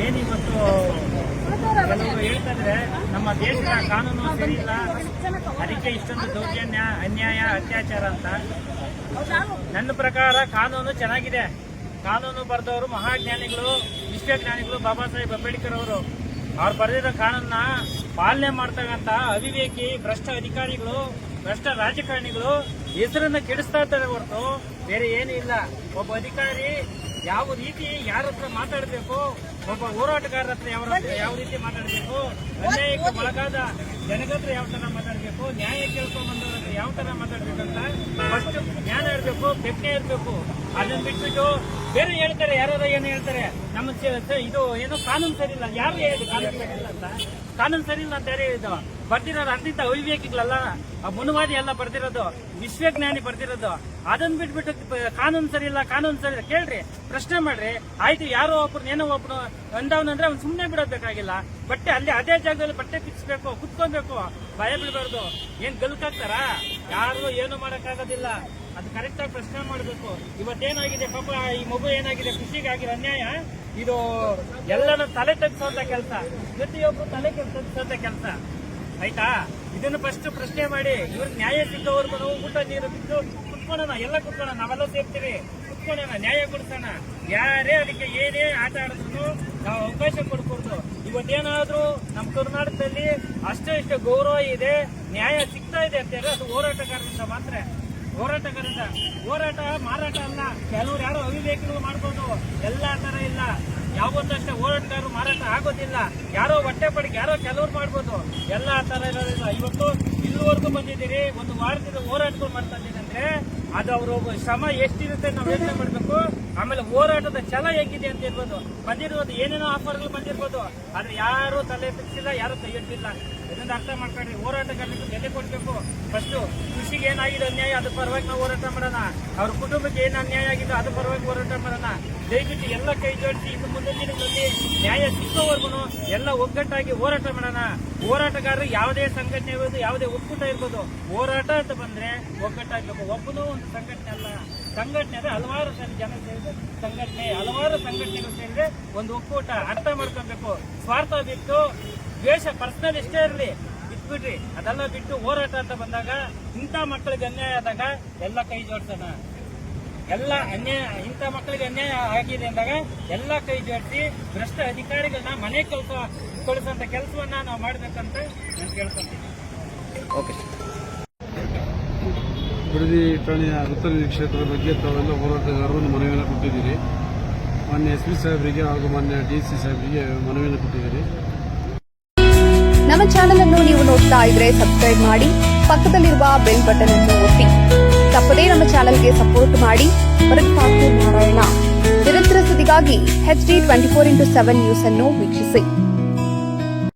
ಏನಿವತ್ತು ಕೆಲವರು ಹೇಳ್ತಾರೆ ನಮ್ಮ ದೇಶದ ಕಾನೂನು ಸರಿ ಇಲ್ಲ, ಅದಕ್ಕೆ ಇಷ್ಟೊಂದು ದೌರ್ಜನ್ಯ, ಅನ್ಯಾಯ, ಅತ್ಯಾಚಾರ ಅಂತ. ನನ್ನ ಪ್ರಕಾರ ಕಾನೂನು ಚೆನ್ನಾಗಿದೆ. ಕಾನೂನು ಬರೆದವರು ಮಹಾಜ್ಞಾನಿಗಳು, ವಿಶ್ವಜ್ಞಾನಿಗಳು ಬಾಬಾ ಸಾಹೇಬ್ ಅಂಬೇಡ್ಕರ್ ಅವರು. ಅವ್ರು ಬರೆದಿರೋ ಕಾನೂನನ್ನ ಪಾಲನೆ ಮಾಡ್ತಕ್ಕಂಥ ಅವಿವೇಕಿ ಭ್ರಷ್ಟ ಅಧಿಕಾರಿಗಳು, ಭ್ರಷ್ಟ ರಾಜಕಾರಣಿಗಳು ಹೆಸರನ್ನ ಕೆಡಿಸ್ತಾ ಇದ್ದಾರೆ ಹೊರತು ಬೇರೆ ಏನೂ ಇಲ್ಲ. ಒಬ್ಬ ಅಧಿಕಾರಿ ಯಾವ ರೀತಿ ಯಾರ ಹತ್ರ ಮಾತಾಡಬೇಕು, ಒಬ್ಬ ಹೋರಾಟಗಾರರ ಹತ್ರ ಯಾವ ರೀತಿ ಮಾತಾಡಬೇಕು, ಅನ್ಯಾಯಕ್ಕೆ ಒಳಗಾದ ಜನಗಳ ಹತ್ರ ಯಾವ ತರ ಮಾತಾಡಬೇಕು, ನ್ಯಾಯ ಕೇಳ್ಕೊಂಡ್ ಬಂದವ್ರ ಹತ್ರ ಯಾವ ತರ ಮಾತಾಡ್ಬೇಕಂತ ಫಸ್ಟ್ ಜ್ಞಾನ ಇರಬೇಕು, ಪ್ರಜ್ಞೆ ಇರಬೇಕು. ಅದನ್ನ ಬಿಟ್ಬಿಟ್ಟು ಬೇರೆ ಹೇಳ್ತಾರೆ, ಯಾರು ಏನು ಹೇಳ್ತಾರೆ, ನಮ್ಮ ಇದು ಏನೋ ಕಾನೂನು ಸರಿ ಇಲ್ಲ. ಯಾರು ಹೇಳಿದ್ರು ಕಾನೂನು ಸರಿ ಇಲ್ಲ ಅಂತ? ಕಾನೂನು ಸರಿ ಇಲ್ಲ ಅಂತ ಯಾರು ಹೇಳಿದ್ದು? ಬರ್ದಿರೋದು ಅರ್ಧಿತ ಅವಿವೇಕಿಗಳಲ್ಲ, ಮುನುವಾದಿ ಎಲ್ಲ ಬರ್ದಿರೋದು, ವಿಶ್ವಜ್ಞಾನಿ ಬರ್ದಿರೋದು. ಅದನ್ನ ಬಿಟ್ಬಿಟ್ಟು ಕಾನೂನು ಸರಿ ಇಲ್ಲ, ಕಾನೂನು ಸರಿ ಇಲ್ಲ ಕೇಳ್ರಿ, ಪ್ರಶ್ನೆ ಮಾಡ್ರಿ. ಆಯ್ತು, ಯಾರೋ ಒಬ್ರು ಏನೋ ಒಬ್ರು ಅಂದವನಂದ್ರೆ ಅವ್ನು ಸುಮ್ಮನೆ ಬಿಡೋಬೇಕಾಗಿಲ್ಲ. ಬಟ್ಟೆ ಅಲ್ಲಿ ಅದೇ ಜಾಗದಲ್ಲಿ ಬಟ್ಟೆ ಕಿಚ್ಬೇಕು, ಕುತ್ಕೊಬೇಕು, ಭಯ ಬಿಡಬಾರ್ದು. ಏನ್ ಗಲ್ಕಾಗ್ತಾರ? ಯಾರು ಏನು ಮಾಡಕ್ಕಾಗೋದಿಲ್ಲ. ಅದು ಕರೆಕ್ಟ್ ಆಗಿ ಪ್ರಶ್ನೆ ಮಾಡಬೇಕು. ಇವತ್ತೇನಾಗಿದೆ ಪಾಪ, ಈ ಮಗು ಏನಾಗಿದೆ, ಖುಷಿಗಾಗಿರೋ ಅನ್ಯಾಯ ಇದು ಎಲ್ಲನ ತಲೆ ತಗ್ಸೋಂತ ಕೆಲಸ, ಪ್ರತಿಯೊಬ್ಬರು ತಲೆ ತಗ್ಸೋಂತ ಕೆಲಸ. ಆಯ್ತಾ? ಇದನ್ನು ಫಸ್ಟ್ ಪ್ರಶ್ನೆ ಮಾಡಿ, ಇವ್ರಿಗೆ ನ್ಯಾಯ ಸಿಕ್ಕವರೆಗೂ ನಾವು ಊಟ ನೀರು ಬಿಟ್ಟು ಕುತ್ಕೊಳ್ಳೋಣ, ಎಲ್ಲ ಕುತ್ಕೊಳ್ಳೋಣ, ನಾವೆಲ್ಲ ಸೇರ್ತೀವಿ, ಕುತ್ಕೊಳ್ಳೋಣ, ನ್ಯಾಯ ಕೊಡ್ಸೋಣ. ಯಾರೇ ಅದಕ್ಕೆ ಏನೇ ಆಟ ಆಡಿದ್ರು ನಾವು ಅವಕಾಶ ಕೊಡ್ಕೊಡ್ದು. ಇವತ್ತೇನಾದ್ರೂ ನಮ್ಮ ಕರ್ನಾಟಕದಲ್ಲಿ ಅಷ್ಟೇ ಇಷ್ಟು ಗೌರವ ಇದೆ, ನ್ಯಾಯ ಸಿಗ್ತಾ ಇದೆ ಅಂತ ಹೇಳಿದ್ರೆ ಅದು ಹೋರಾಟಗಾರರಿಂದ ಮಾತ್ರ. ಹೋರಾಟ ಮಾರಾಟ ಅಲ್ಲ. ಕೆಲವ್ರು ಯಾರೋ ಅವಿವೇಕಿಗಳು ಮಾಡ್ಬೋದು, ಎಲ್ಲಾ ತರ ಇಲ್ಲ. ಯಾವತ್ತಷ್ಟೇ ಹೋರಾಟಗಾರರು ಮಾರಾಟ ಆಗೋದಿಲ್ಲ. ಯಾರೋ ಹೊಟ್ಟೆ ಪಡಿಗೆ ಯಾರೋ ಕೆಲವ್ರು ಮಾಡ್ಬೋದು, ಎಲ್ಲಾ ತರ ಇರೋದಿಲ್ಲ. ಇವತ್ತು ಇಲ್ಲಿವರೆಗೂ ಬಂದಿದ್ದೀರಿ, ಒಂದು ವಾರದಿಂದ ಹೋರಾಟಗಳು ಮಾಡ್ತಾ ಇದ್ದೀನಿ ಅಂದ್ರೆ ಅದು ಅವರು ಶ್ರಮ ಎಷ್ಟಿರುತ್ತೆ ನಾವು ಯೋಚನೆ ಮಾಡಬೇಕು. ಆಮೇಲೆ ಹೋರಾಟದ ಛಲ ಹೇಗಿದೆ ಅಂತ ಇರ್ಬೋದು. ಬಂದಿರೋದು ಏನೇನೋ ಆಫರ್ಗಳು ಬಂದಿರ್ಬೋದು, ಆದ್ರೆ ಯಾರು ತಲೆ ಬಿಡಿಸಿಲ್ಲ, ಯಾರು ಕೈ ಎತ್ತಿಲ್ಲ. ಇದನ್ನ ಅರ್ಥ ಮಾಡ್ಕೊಂಡ್ರಿ. ಹೋರಾಟಗಾರರಿಗೆ ಬೆಲೆ ಕೊಡ್ಬೇಕು. ಫಸ್ಟ್ ಕೃಷಿಗೆ ಏನಾಗಿದೆ ಅನ್ಯಾಯ, ಅದ್ರ ಪರವಾಗಿ ನಾವು ಹೋರಾಟ ಮಾಡೋಣ. ಅವ್ರ ಕುಟುಂಬಕ್ಕೆ ಏನು ಅನ್ಯಾಯ ಆಗಿದೆ ಅದ್ರ ಪರವಾಗಿ ಹೋರಾಟ ಮಾಡೋಣ. ದಯವಿಟ್ಟು ಎಲ್ಲ ಕೈ ಜೋಡಿಸಿ ಇನ್ನು ಮುಂದಿನ ದಿನಗಳಲ್ಲಿ ನ್ಯಾಯ ಸಿಕ್ಕವರೆಗೂ ಎಲ್ಲ ಒಗ್ಗಟ್ಟಾಗಿ ಹೋರಾಟ ಮಾಡೋಣ. ಹೋರಾಟಗಾರರು ಯಾವುದೇ ಸಂಘಟನೆ ಇರ್ಬೋದು, ಯಾವುದೇ ಒಕ್ಕೂಟ ಇರ್ಬೋದು, ಹೋರಾಟ ಅಂತ ಬಂದ್ರೆ ಒಗ್ಗಟ್ಟಾಗಬೇಕು. ಒಬ್ಬನು ಒಂದು ಸಂಘಟನೆ ಅಲ್ಲ. ಸಂಘಟನೆ ಅಂದ್ರೆ ಹಲವಾರು ಜನ ಸೇರಿದ ಸಂಘಟನೆ, ಹಲವಾರು ಸಂಘಟನೆಗಳು ಸೇರಿದ್ರೆ ಒಂದು ಒಕ್ಕೂಟ. ಅರ್ಥ ಮಾಡ್ಕೊಬೇಕು. ಸ್ವಾರ್ಥ ಬಿಟ್ಟು ದ್ವೇಷ ಪರ್ಸನಲ್ ಎಷ್ಟೇ ಇರಲಿ ಬಿಟ್ಬಿಡ್ರಿ, ಅದೆಲ್ಲ ಬಿಟ್ಟು ಹೋರಾಟ ಅಂತ ಬಂದಾಗ, ಇಂಥ ಮಕ್ಕಳಿಗೆ ಅನ್ಯಾಯ ಆದಾಗ ಎಲ್ಲ ಕೈ ಜೋಡಿಸೋಣ. ಎಲ್ಲ ಅನ್ಯಾಯ, ಇಂಥ ಮಕ್ಕಳಿಗೆ ಅನ್ಯಾಯ ಆಗಿದೆ ಅಂದಾಗ ಎಲ್ಲ ಕೈ ಜೋಡಿಸಿ ಭ್ರಷ್ಟ ಅಧಿಕಾರಿಗಳನ್ನ ಮನೆ ಕಳಿಸೋಂಥ ಕೆಲಸವನ್ನ ನಾವು ಮಾಡ್ಬೇಕಂತ ನಾನು ಕೇಳ್ಕೊಂತೀನಿ. ಓಕೆ. ಬಿಡದಿ ಠಾಣೆಯ ಉತ್ತರ ಕ್ಷೇತ್ರದ ಬಗ್ಗೆ ತಾವೆಲ್ಲ ಹೋರಾಟಗಾರರು ಮನವಿಯನ್ನು ಕೊಟ್ಟಿದ್ದೀರಿ. ಮಾನ್ಯ SP ಸಾಹೇಬರಿಗೆ ಹಾಗೂ ಮಾನ್ಯ DC ಸಾಹೇಬರಿಗೆ ಮನವಿಯನ್ನು ಕೊಟ್ಟಿದ್ದೀರಿ. ನಮ್ಮ ಚಾನೆಲ್ ಅನ್ನು ನೀವು ನೋಡ್ತಾ ಇದ್ರೆ ಸಬ್ಸ್ಕ್ರೈಬ್ ಮಾಡಿ, ಪಕ್ಕದಲ್ಲಿರುವ ಬೆಲ್ ಬಟನ್ ಅನ್ನು ಒತ್ತಿ. ತಪ್ಪದೇ ನಮ್ಮ ಚಾನೆಲ್ಗೆ ಸಪೋರ್ಟ್ ಮಾಡಿ. ಭರತ್ ನಾರಾಯಣ ನಿರಂತರ ಸುದ್ದಿಗಾಗಿ HD 24x7 ನ್ಯೂಸ್ ಅನ್ನು ವೀಕ್ಷಿಸಿ.